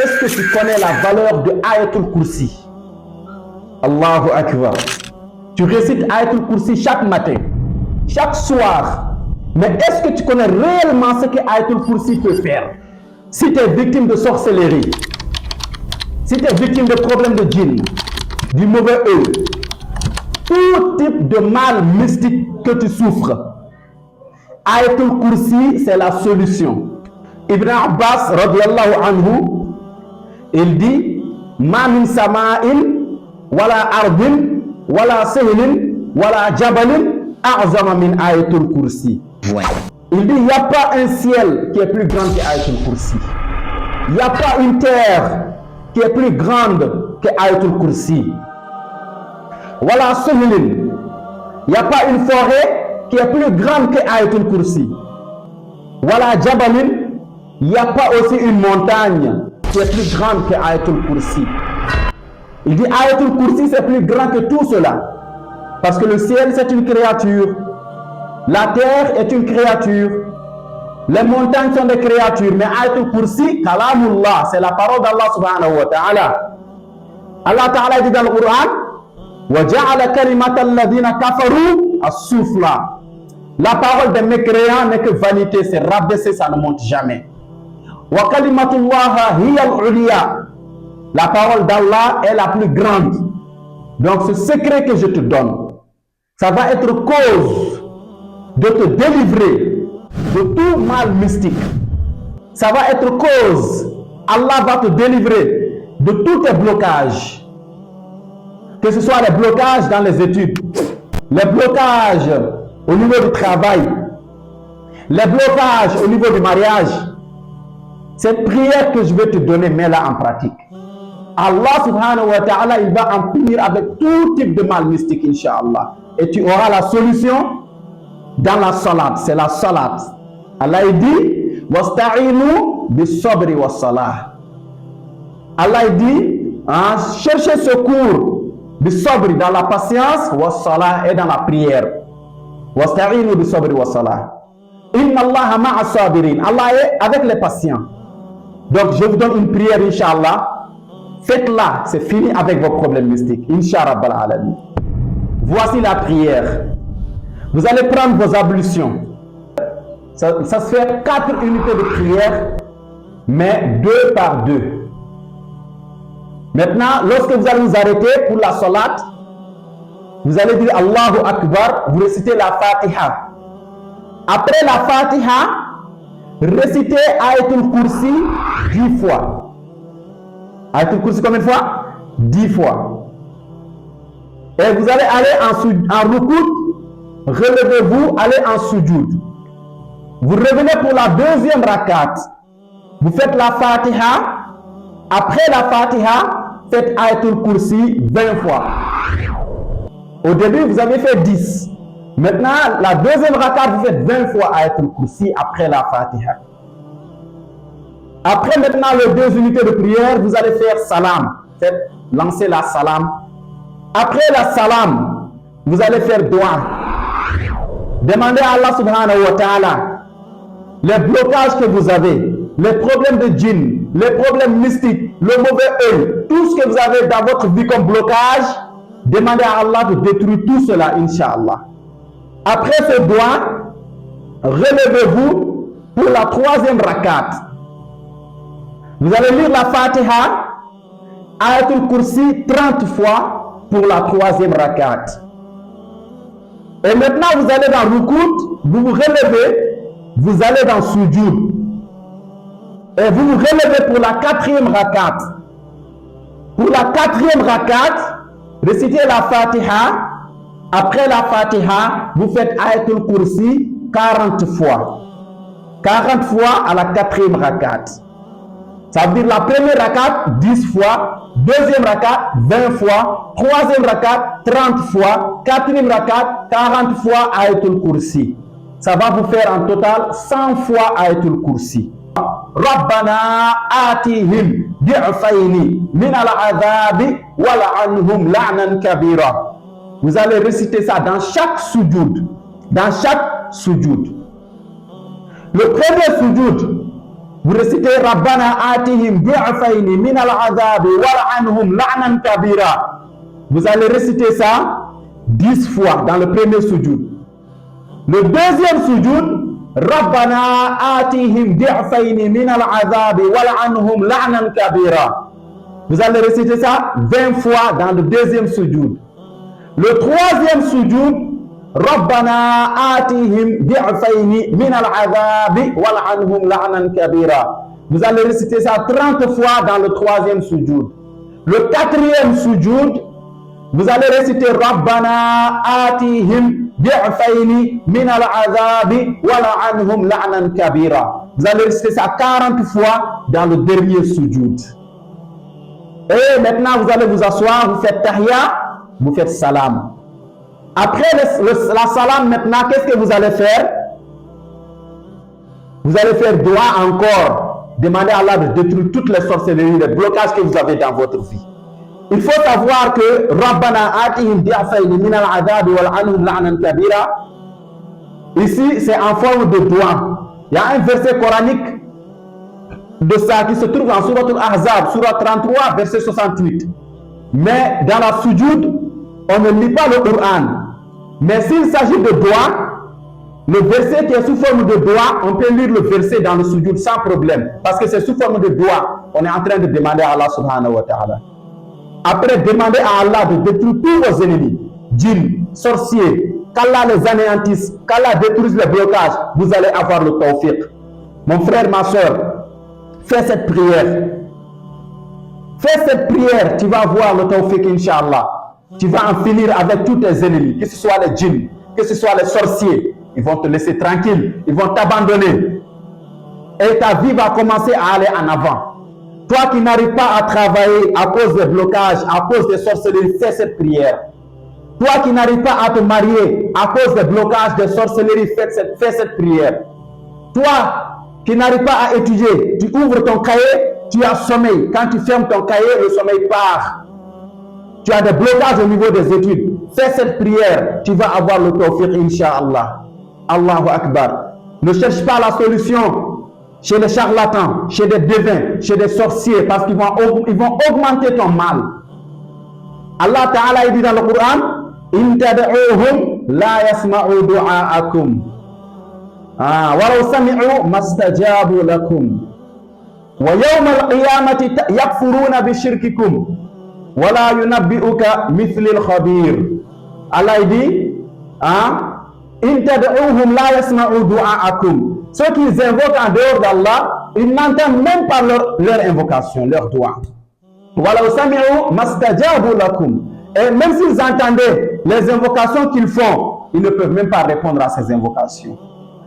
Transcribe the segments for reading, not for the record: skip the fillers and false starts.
est-ce que tu connais la valeur de Ayatul Kursi? Allahu Akbar. Tu récites Ayatul Kursi chaque matin, chaque soir. Mais est-ce que tu connais réellement ce que Ayatul Kursi peut faire? Si tu es victime de sorcellerie, si tu es victime de problèmes de djinn, du mauvais œil, tout type de mal mystique que tu souffres, Ayatul Kursi, c'est la solution. Ibn Abbas, radiyallahu anhu, il dit, Ma min sama'in, wala ardin, wala sihlin, wala jabalin, a'zama min Ayatul Kursi. Ouais. Il dit, il n'y a pas un ciel qui est plus grand que Ayatul Kursi. Il n'y a pas une terre qui est plus grande que Ayatul Kursi. Wala sihlin. Il n'y a pas une forêt qui est plus grande que Ayatul Kursi. Wala jabalin. Il n'y a pas aussi une montagne qui est plus grande que Ayatul Kursi. Il dit Ayatul Kursi c'est plus grand que tout cela. Parce que le ciel c'est une créature. La terre est une créature. Les montagnes sont des créatures. Mais Ayatul Kursi, Kalamullah, c'est la parole d'Allah subhanahu wa ta'ala. Allah ta'ala dit dans le Coran, وَجَعَلَ كَلِمَةَ الَّذِينَ كَفَرُوا السُّفْلَى. La parole des mécréants n'est que vanité, c'est rabaissé, ça ne monte jamais. وَكَلِمَةُ اللَّهِ هِيَ الْعُلْيَا. La parole d'Allah est la plus grande. Donc ce secret que je te donne, ça va être cause de te délivrer de tout mal mystique. Ça va être cause, Allah va te délivrer de tous tes blocages. Que ce soit les blocages dans les études, les blocages au niveau du travail, les blocages au niveau du mariage. Cette prière que je vais te donner, mets-la en pratique. Allah subhanahu wa ta'ala, il va en finir avec tout type de mal mystique, Inch'Allah. Et tu auras la solution dans la salat. C'est la salat. Allah il dit, wasta'inu bis-sabri was-salah. Allah il dit, cherchez secours bis-sabri dans la patience, was-salah et dans la prière. Wasta'inu bis-sabri was-salah. Inna Allah ma'a sabirin. Allah est avec les patients. Donc je vous donne une prière, Inch'Allah. Faites-la, c'est fini avec vos problèmes mystiques. Inch'Allah. Voici la prière. Vous allez prendre vos ablutions. Ça se fait 4 unités de prière, mais 2 par 2. Maintenant, lorsque vous allez vous arrêter pour la salat, vous allez dire Allahu Akbar, vous récitez la Fatiha. Après la Fatiha, récitez Ayatul Kursi 10 fois. Ayatul Kursi combien de fois? 10 fois. Et vous allez aller en rukout, relevez-vous, allez en sujoud. Vous revenez pour la deuxième rakat. Vous faites la Fatiha. Après la Fatiha, faites Ayatul Kursi 20 fois. Au début, vous avez fait 10. Maintenant, la deuxième rakat, vous faites 20 fois Ayatul Kursi après la Fatiha. Après maintenant les 2 unités de prière, vous allez faire salam. Faites lancer la salam. Après la salam, vous allez faire dua. Demandez à Allah subhanahu wa ta'ala les blocages que vous avez, les problèmes de djinn, les problèmes mystiques, le mauvais œil, tout ce que vous avez dans votre vie comme blocage, demandez à Allah de détruire tout cela, Inch'Allah. Après ce dua, relevez-vous pour la 3e rakat. Vous allez lire la Fatiha, Ayatul Kursi 30 fois pour la 3e rakat. Et maintenant, vous allez dans Rukout, vous vous relevez, vous allez dans Sujoud. Et vous vous relevez pour la 4e rakat. Pour la 4e rakat, récitez la Fatiha. Après la Fatiha, vous faites Ayatul Kursi 40 fois. 40 fois à la 4e rakat. Ça veut dire la première rakat 10 fois, deuxième rakat 20 fois, troisième rakat 30 fois, quatrième rakat 40 fois Ayatul Kursi. Ça va vous faire en total 100 fois Ayatul Kursi. Rabbana atihim di'fayni min al-adhabi wa la'anhum la'nan kabira. Vous allez réciter ça dans chaque sujoud. Dans chaque sujoud. Le premier sujoud, Vous récitez Rabbana atihim du'afayni min al-'adhabi wal'anhum la'nan kabira. Vous allez réciter ça 10 fois dans le premier sujoud. Le deuxième sujoud, Rabbana atihim du'afayni min al-'adhabi wal'anhum la'nan kabira. Vous allez réciter ça 20 fois dans le deuxième sujoud. Le troisième sujoud, Rabbana atihim du'afayni min al-'adhabi wal'anhum la'nan kabira. Vous allez réciter ça 30 fois dans le troisième sujoud. Le quatrième sujoud, vous allez réciter Rabbana atihim du'afayni min al-'adhabi wal'anhum la'nan kabira. Vous allez réciter ça 40 fois dans le dernier sujoud. Et maintenant, vous allez vous asseoir, vous faites tahiyya, vous faites salam. Après la salam, maintenant, qu'est-ce que vous allez faire? Vous allez faire dua encore. Demandez à Allah de détruire toutes les sorcelleries, les blocages que vous avez dans votre vie. Il faut savoir que Rabbana atihim du'afayni min al-'adhabi wal'anhum la'nan kabira. Ici, c'est en forme de dua. Il y a un verset coranique de ça qui se trouve en Surat al-Ahzab, Surat 33, verset 68. Mais dans la sujoud, on ne lit pas le Coran. Mais s'il s'agit de dua, le verset qui est sous forme de dua, on peut lire le verset dans le sujoud sans problème. Parce que c'est sous forme de dua. On est en train de demander à Allah subhanahu wa ta'ala. Après, demandez à Allah de détruire tous vos ennemis, djinns, sorciers, qu'Allah les anéantisse, qu'Allah détruise les blocages, vous allez avoir le tawfiq. Mon frère, ma soeur, fais cette prière. Fais cette prière, tu vas voir le tawfiq, Inch'Allah. Tu vas en finir avec tous tes ennemis, que ce soit les djinns, que ce soit les sorciers. Ils vont te laisser tranquille, ils vont t'abandonner. Et ta vie va commencer à aller en avant. Toi qui n'arrives pas à travailler à cause des blocages, à cause des sorcelleries, fais cette prière. Toi qui n'arrives pas à te marier à cause des blocages, des sorcelleries, fais cette prière. Toi qui n'arrives pas à étudier, tu ouvres ton cahier, tu as sommeil. Quand tu fermes ton cahier, le sommeil part. Tu as des blocages au niveau des études. Fais cette prière, tu vas avoir le tawfiq, Inch'Allah. Allahu Akbar. Ne cherche pas la solution chez les charlatans, chez des devins, chez des sorciers, parce qu'ils vont augmenter ton mal. Allah Ta'ala il dit dans le Coran, In tad'uuhum la yasma'u du'aakum. Walau sami'u mastajabu lakum. Wa yawma al-qiyamati yakfuruna bi shirkikum. Wa la yunabbi'uka mithli al-khabir. Allah il dit, In tad'uuhum la yasma'u du'aakum. Ceux qui invoquent en dehors d'Allah, ils n'entendent même pas leur invocation, leur doigt. Walau sami'u mastajabu lakum. Et même s'ils entendaient les invocations qu'ils font, ils ne peuvent même pas répondre à ces invocations.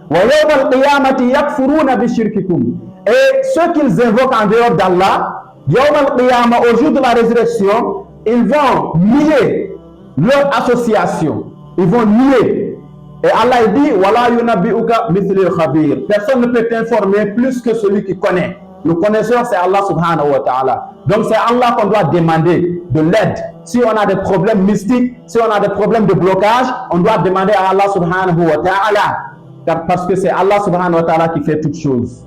Wa yawma al-qiyamati yakfuruna bi shirkikum. Et ceux qu'ils invoquent en dehors d'Allah, yawma al-qiyama, au jour de la résurrection, ils vont nier leur association. Ils vont nier. Et Allah dit, Wala yunabbi'uka mithli al-khabir. Personne ne peut t'informer plus que celui qui connaît. Le connaisseur, c'est Allah subhanahu wa ta'ala. Donc c'est Allah qu'on doit demander de l'aide. Si on a des problèmes mystiques, si on a des problèmes de blocage, on doit demander à Allah subhanahu wa ta'ala. Parce que c'est Allah subhanahu wa ta'ala qui fait toutes choses.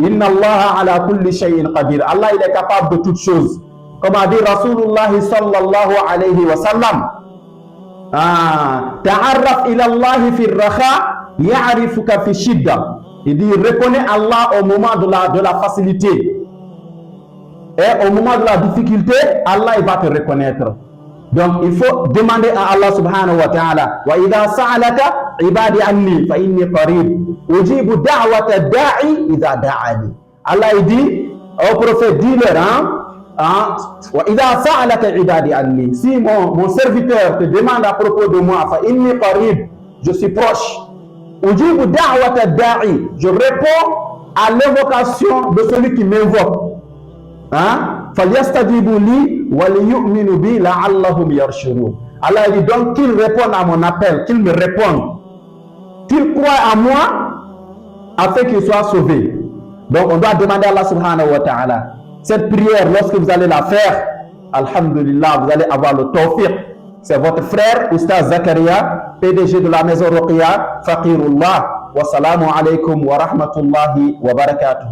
Inna Allah ala kulli shay'in qadir. Allah, il est capable de toutes choses. Comme a dit Rasulullah sallallahu alayhi wa sallam. Ta'arraf ila Allah fi ar-rakha ya'rifuka fi shidda. Il dit reconnais Allah au moment de la facilité. Et au moment de la difficulté, Allah il va te reconnaître. Donc il faut demander à Allah subhanahu wa ta'ala. Wa idha sa'alaka ibadi anni fa inni qarib ujibu da'wata da'i idha da'ani. Allah il dit au prophète, dis-leur wa idha sa'alaka ibadi anni. Si mon serviteur te demande à propos de moi, fa inni qarib, je suis proche. Ujibu da'wata da'i, je réponds à l'invocation de celui qui m'invoque. Falyastajibu li wa liyu'minu bi la'allahum yarshurun. Allah dit donc qu'ils répondent à mon appel, qu'ils me répondent, qu'ils croient à moi afin qu'ils soient sauvés. Donc on doit demander à Allah subhanahu wa ta'ala. Cette prière, lorsque vous allez la faire, alhamdulillah, vous allez avoir le tawfiq. C'est votre frère, Oustaz Zakaria, PDG de la maison Ruqya, Faqirullah. Wassalamu alaikum wa rahmatullahi wa barakatuh.